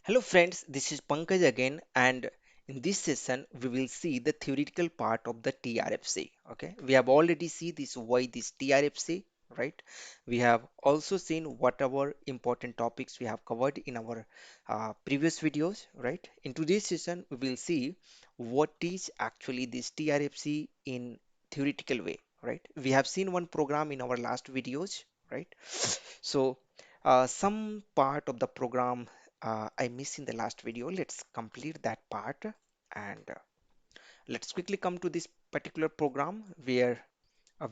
Hello friends, this is Pankaj again, and in this session we will see the theoretical part of the TRFC. Okay, we have already seen this why this TRFC, right? We have also seen whatever important topics we have covered in our previous videos, right? In today's session we will see what is actually this TRFC in theoretical way, right? We have seen one program in our last videos, right? So some part of the program I missed in the last video. Let's complete that part and let's quickly come to this particular program where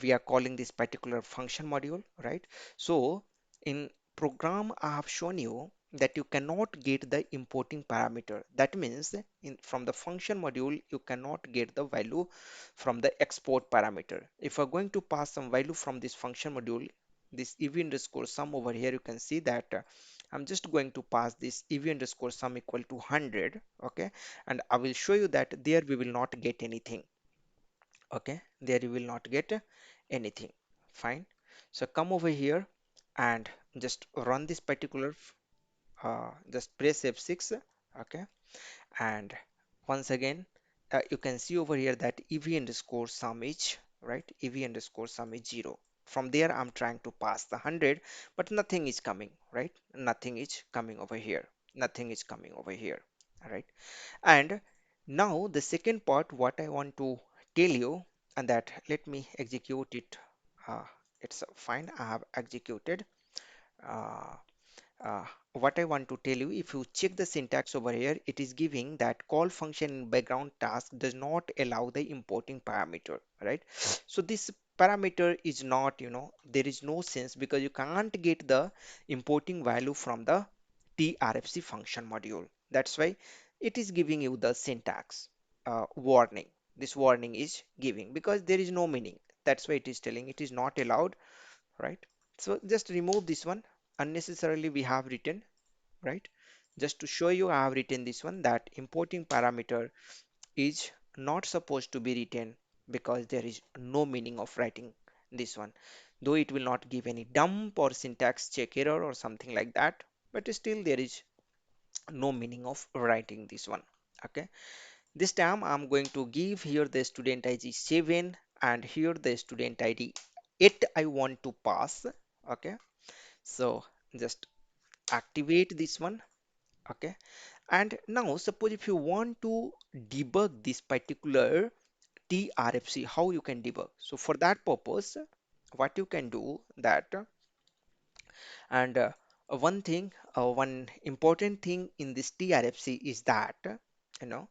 we are calling this particular function module, right? So in program I have shown you that you cannot get the importing parameter. That means from the function module you cannot get the value from the export parameter. If we're going to pass some value from this function module, this ev underscore sum over here, you can see that I'm just going to pass this ev underscore sum equal to 100. Okay, and I will show you that there we will not get anything. Okay, there you will not get anything. Fine. So come over here and just run this particular just press F6. Okay, and once again you can see over here that ev underscore sum is right, ev underscore sum is 0. From there I'm trying to pass the 100, but nothing is coming, right? Nothing is coming over here, nothing is coming over here. All right, and now the second part what I want to tell you, and that let me execute it. It's fine, I have executed. uh, what I want to tell you, if you check the syntax over here, it is giving that call function in background task does not allow the importing parameter, right? So this parameter is not, there is no sense because you can't get the importing value from the TRFC function module. That's why it is giving you the syntax warning. This warning is giving because there is no meaning. That's why it is telling it is not allowed, right? So just remove this one. Unnecessarily we have written, right? Just to show you, I have written this one that importing parameter is not supposed to be written because there is no meaning of writing this one. Though it will not give any dump or syntax check error or something like that, but still there is no meaning of writing this one. Okay. This time I'm going to give here the student ID 7 and here the student ID 8 I want to pass. Okay. So just activate this one. Okay, and now suppose if you want to debug this particular TRFC, how you can debug? So for that purpose, what you can do that, and one important thing in this TRFC is that, you know,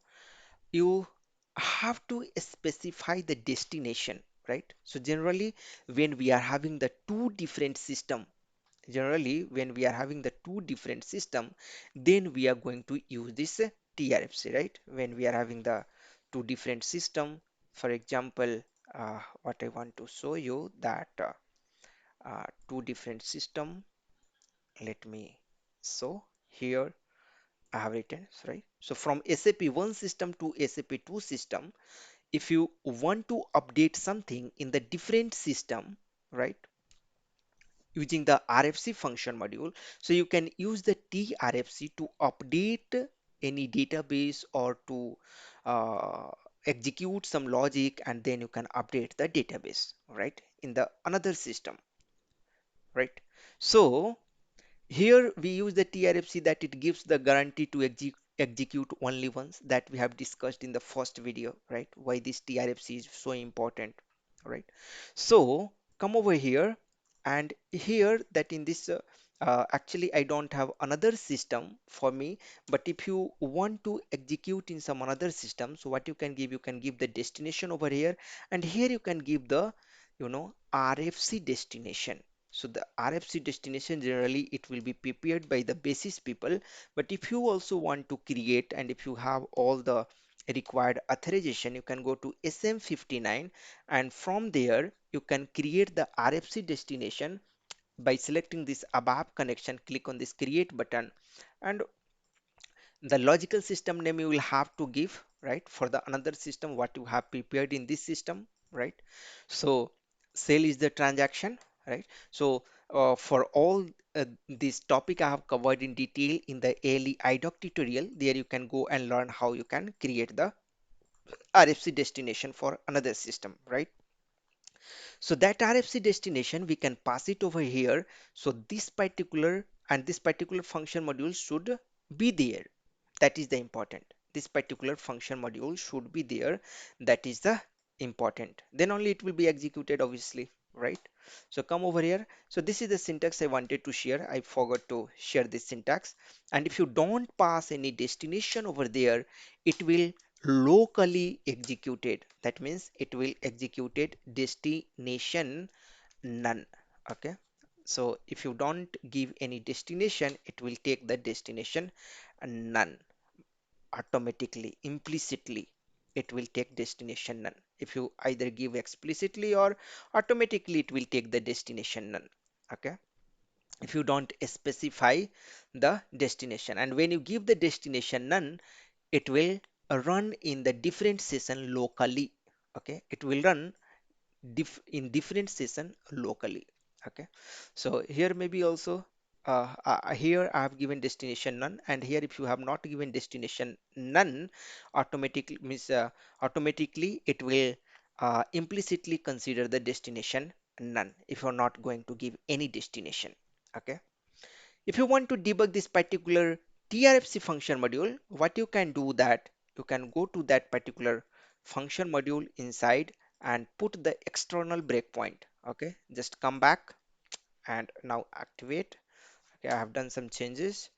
you have to specify the destination, right? So generally, when we are having the two different system, generally when we are having the two different system, then we are going to use this TRFC, right? When we are having the two different system, for example, what I want to show you that two different system, let me so here I have written, right? So from SAP 1 system to SAP 2 system, if you want to update something in the different system, right, using the RFC function module. So you can use the TRFC to update any database or to uh, execute some logic, and then you can update the database, right, in the another system, right? So here we use the TRFC that it gives the guarantee to execute only once, that we have discussed in the first video, right? Why this TRFC is so important, right? So come over here, and here that in this actually I don't have another system for me, but if you want to execute in some another system, so what you can give the destination over here, and here you can give the RFC destination. So the RFC destination, generally it will be prepared by the basis people, but if you also want to create and if you have all the required authorization, you can go to SM59, and from there you can create the RFC destination by selecting this ABAP connection. Click on this create button, and the logical system name you will have to give, right, for the another system what you have prepared in this system, right? So sale is the transaction, right? So For all this topic I have covered in detail in the ALE iDoc tutorial. There you can go and learn how you can create the RFC destination for another system, right? So that RFC destination, we can pass it over here. So this particular function module should be there. That is the important. This particular function module should be there. That is the important. Then only it will be executed, obviously, right? So come over here. So this is the syntax I wanted to share. I forgot to share this syntax. And if you don't pass any destination over there, it will locally executed. That means it will executed destination none. Okay. So if you don't give any destination, it will take the destination none automatically, implicitly. It will take destination none. If you either give explicitly or automatically, it will take the destination none. Okay. If you don't specify the destination, and when you give the destination none, it will run in the different session locally. Okay, it will run in different session locally. Okay, so here maybe also here I have given destination none, and here if you have not given destination none, automatically means automatically it will implicitly consider the destination none if you're not going to give any destination. Okay, if you want to debug this particular TRFC function module, what you can do that you can go to that particular function module inside and put the external breakpoint. Okay, just come back and now activate. Okay, I have done some changes.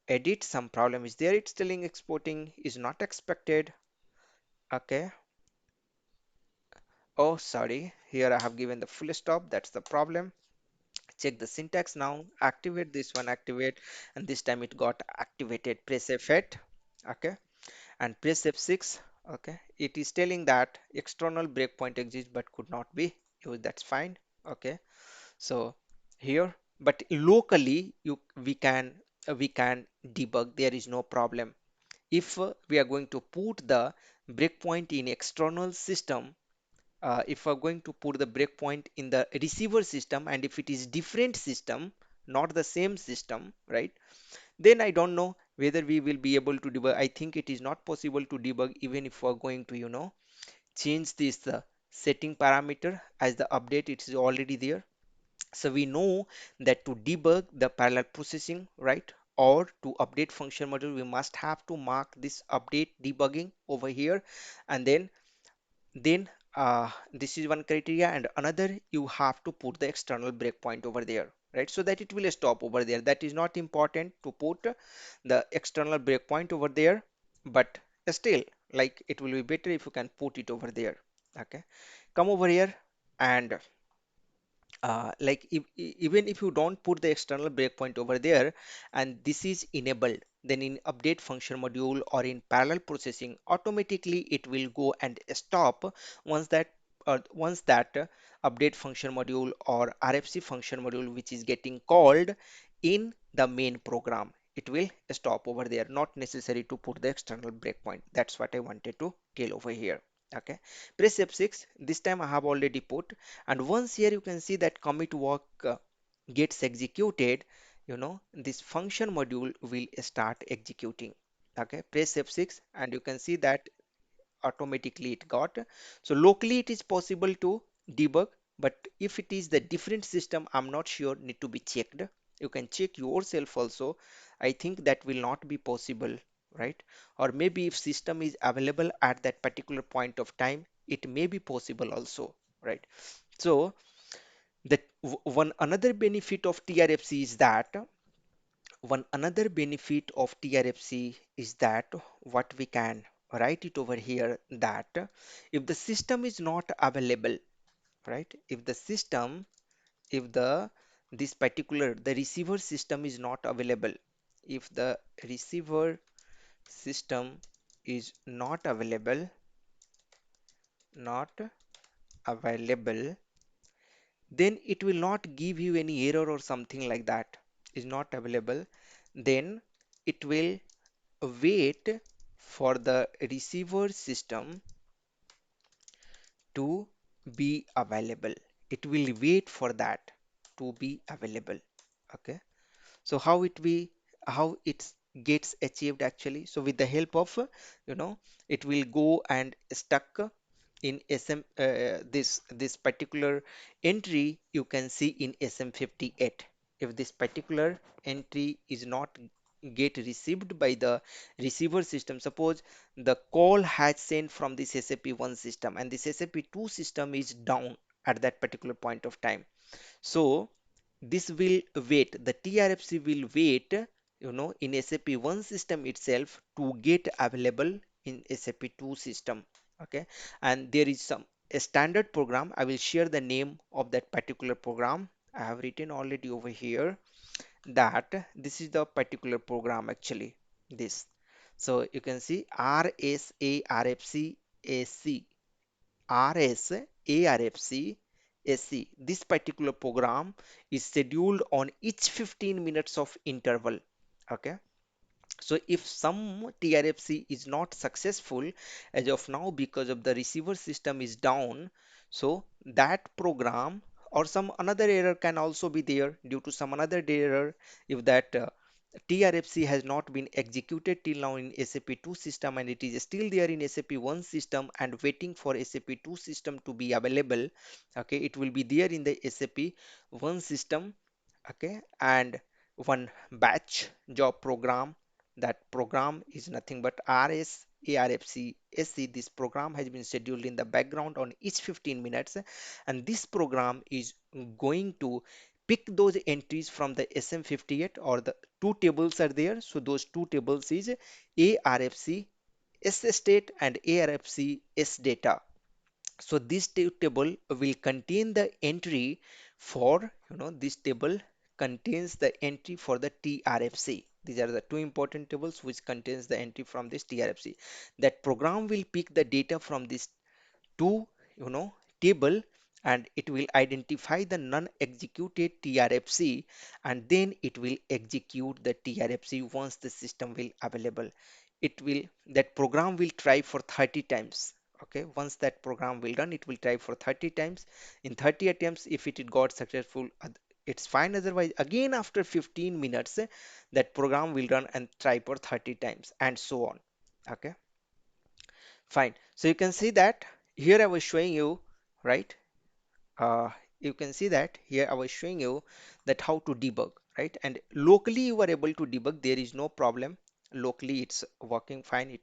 Edit, some problem is there. It's telling exporting is not expected. Okay. Oh, sorry. Here I have given the full stop. That's the problem. Check the syntax now. Activate this one, activate, and this time it got activated. Press F8. Okay, and press F6. Okay, it is telling that external breakpoint exists but could not be used. That's fine. Okay, so here, but locally we can debug. There is no problem. If we are going to put the breakpoint in external system, if we're going to put the breakpoint in the receiver system, and if it is different system, not the same system, right, then I don't know whether we will be able to debug. I think it is not possible to debug even if we're going to, change this setting parameter as the update. It is already there. So we know that to debug the parallel processing, right, or to update function module, we must have to mark this update debugging over here, and then this is one criteria, and another, you have to put the external breakpoint over there, right, so that it will stop over there. That is not important to put the external breakpoint over there, but still, like, it will be better if you can put it over there. Okay, come over here, and like even if you don't put the external breakpoint over there and this is enabled, then in update function module or in parallel processing, automatically it will go and stop once that update function module or RFC function module which is getting called in the main program. It will stop over there, not necessary to put the external breakpoint. That's what I wanted to tell over here. Okay, press F6. This time I have already put, and once here you can see that commit work gets executed, this function module will start executing. Okay, press F6 and you can see that automatically it got. So locally it is possible to debug, but if it is the different system, I'm not sure, need to be checked. You can check yourself also. I think that will not be possible, right? Or maybe if system is available at that particular point of time, it may be possible also, right? So that one another benefit of TRFC is that what we can write it over here, that if the system is not available, right, if the receiver system is not available, if the receiver system is not available, then it will not give you any error or something like that. Is not available, then it will wait for the receiver system to be available. It will wait for that to be available. Okay, so how it gets achieved actually? So with the help of you know it will go and stuck in SM this particular entry you can see in SM58. If this particular entry is not get received by the receiver system, suppose the call has sent from this SAP1 system and this SAP2 system is down at that particular point of time, so this will wait, the TRFC will wait, in SAP1 system itself to get available in SAP2 system. Okay, and there is some a standard program. I will share the name of that particular program. I have written already over here that this is the particular program actually. This. So you can see RSARFC AC RSARFC SC. This particular program is scheduled on each 15 minutes of interval. Okay. So if some TRFC is not successful as of now because of the receiver system is down, so that program or some another error can also be there due to some another error if that TRFC has not been executed till now in SAP2 system and it is still there in SAP1 system and waiting for SAP2 system to be available. Okay, it will be there in the SAP1 system. Okay, and one batch job program, that program is nothing but RSARFC SC. This program has been scheduled in the background on each 15 minutes and this program is going to pick those entries from the SM58 or the two tables are there. So those two tables is ARFC S state and ARFC S data. So this table will contain the entry for, this table contains the entry for the TRFC. These are the two important tables which contains the entry from this TRFC. That program will pick the data from this two, table and it will identify the non-executed TRFC and then it will execute the TRFC once the system will available. That program will try for 30 times. Okay, once that program will run, it will try for 30 times. In 30 attempts, if it got successful, it's fine. Otherwise, again after 15 minutes, that program will run and try for 30 times and so on. Okay, fine. So you can see that here I was showing you, right? uh, you can see that here I was showing you that how to debug, right? And locally you are able to debug, there is no problem. Locally it's working fine.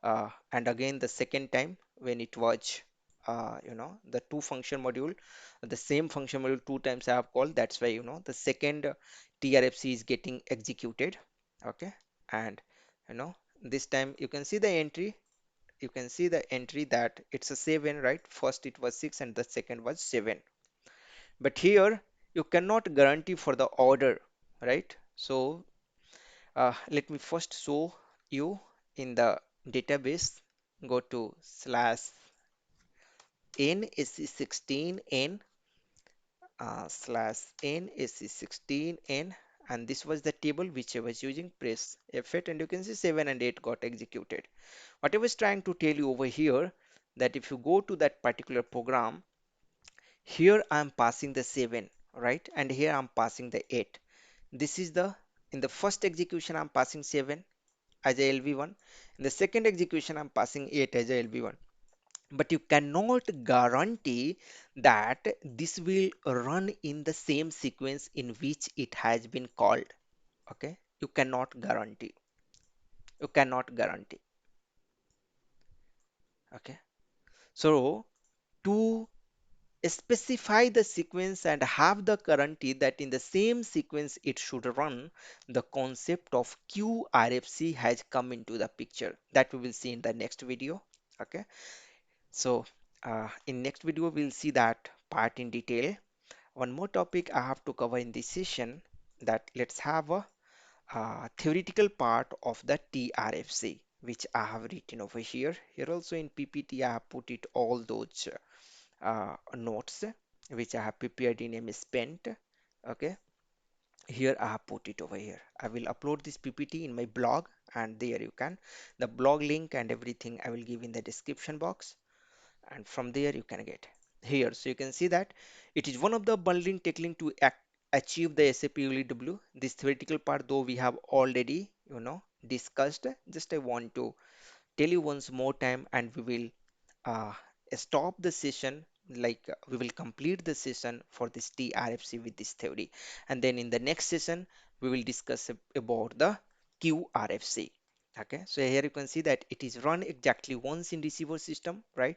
And again the second time when it was the two function module, the same function module two times I have called, that's why the second TRFC is getting executed. Okay, and you know this time you can see the entry that it's a 7, right? First it was 6 and the second was 7. But here you cannot guarantee for the order, right? So let me first show you in the database. Go to slash n sc16 n slash n sc16 n, and this was the table which I was using. Press F8 and you can see 7 and 8 got executed. What I was trying to tell you over here, that if you go to that particular program, here I'm passing the 7, right? And here I'm passing the 8. This is in the first execution I'm passing 7 as a LV1. In the second execution I'm passing 8 as a LV1. But you cannot guarantee that this will run in the same sequence in which it has been called. Okay, you cannot guarantee. You cannot guarantee. Okay, so to specify the sequence and have the guarantee that in the same sequence it should run, the concept of QRFC has come into the picture, that we will see in the next video. Okay, so in next video we'll see that part in detail. One more topic I have to cover in this session, that let's have a theoretical part of the TRFC, which I have written over here. Here also in PPT I have put it all those notes which I have prepared in MS Paint. Okay, here I have put it over here. I will upload this PPT in my blog and there you can, the blog link and everything I will give in the description box, and from there you can get. here. So you can see that it is one of the bundling technique to achieve the SAP LEW. This theoretical part, though we have already, discussed. Just I want to tell you once more time, and we will uh, stop the session. We will complete the session for this TRFC with this theory, and then in the next session we will discuss about the QRFC. Okay, so here you can see that it is run exactly once in receiver system, right?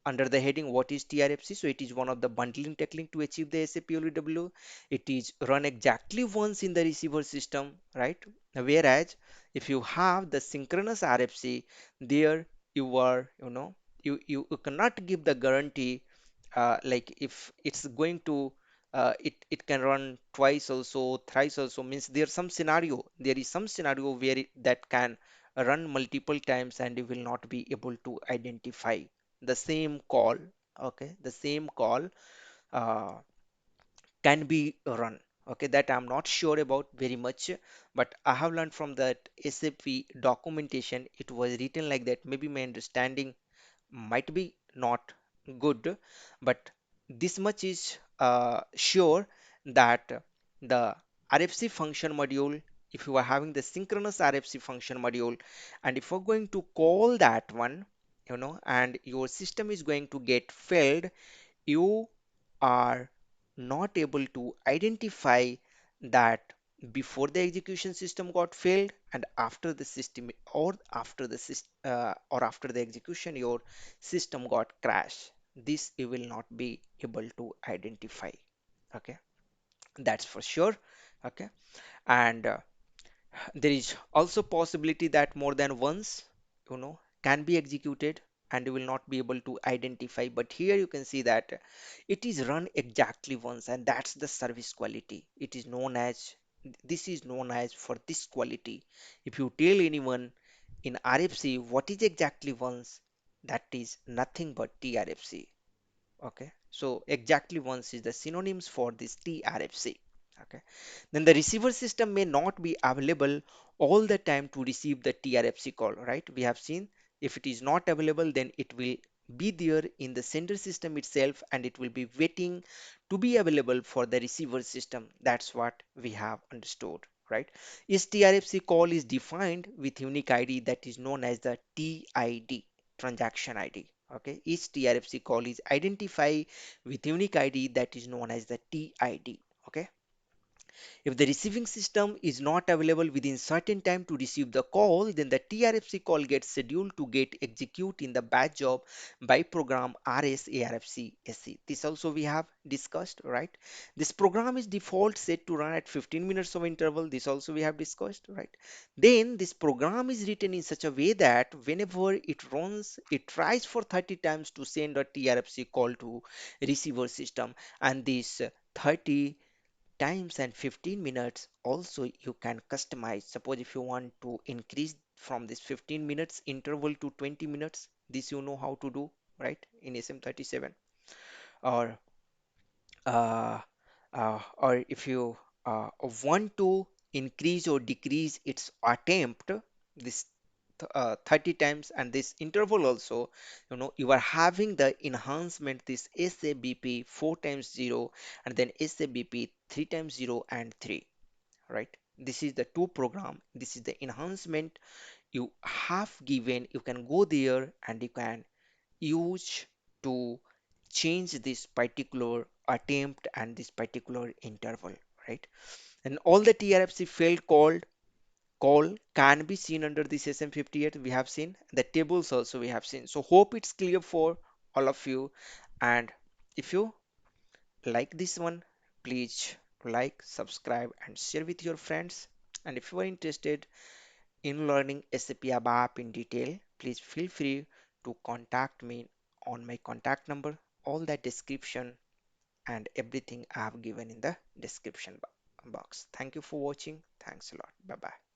Under the heading what is TRFC. So it is one of the bundling technique to achieve the SAP LEW. It is run exactly once in the receiver system, right? Whereas if you have the synchronous RFC, there you are, you cannot give the guarantee, like if it's going to it can run twice also, thrice also, means there is some scenario where that can run multiple times and you will not be able to identify the same call. Okay, the same call uh, can be run. Okay, that I'm not sure about very much, but I have learned from that SAP documentation. It was written like that. Maybe my understanding might be not good, but this much is sure that the RFC function module, if you are having the synchronous RFC function module, and if you're going to call that one, and your system is going to get failed, you are not able to identify that before the execution system got failed and after the system, or after the system, or after the execution your system got crashed. This you will not be able to identify. Okay, that's for sure. Okay, and there is also possibility that more than once, can be executed and you will not be able to identify. But here you can see that it is run exactly once, and that's the service quality. It is known as, this is known as for this quality. If you tell anyone in RFC what is exactly once, that is nothing but TRFC. Okay, so exactly once is the synonyms for this TRFC. Okay, then the receiver system may not be available all the time to receive the TRFC call, right? We have seen if it is not available, then it will be there in the sender system itself and it will be waiting to be available for the receiver system. That's what we have understood, right? Is TRFC call is defined with unique ID that is known as the TID, transaction ID. Okay, each TRFC call is identified with unique ID that is known as the TID. Okay, if the receiving system is not available within certain time to receive the call, then the TRFC call gets scheduled to get execute in the batch job by program RSARFC SC. This also we have discussed, right? This program is default set to run at 15 minutes of interval. This also we have discussed, right? Then this program is written in such a way that whenever it runs, it tries for 30 times to send a TRFC call to receiver system, and this 30 times and 15 minutes also you can customize. Suppose if you want to increase from this 15 minutes interval to 20 minutes, this you know how to do, right, in SM37. Or or if you want to increase or decrease its attempt, this 30 times, and this interval also, you are having the enhancement, this SABP 4 times 0 and then SABP 3 times 0 and 3, right? This is the two program, this is the enhancement you have given. You can go there and you can use to change this particular attempt and this particular interval, right? And all the TRFC failed call can be seen under this SM58. We have seen the tables also we have seen. So hope it's clear for all of you. And if you like this one, please like, subscribe, and share with your friends. And if you are interested in learning SAP ABAP in detail, please feel free to contact me on my contact number. All that description and everything I have given in the description box. Thank you for watching. Thanks a lot. Bye bye.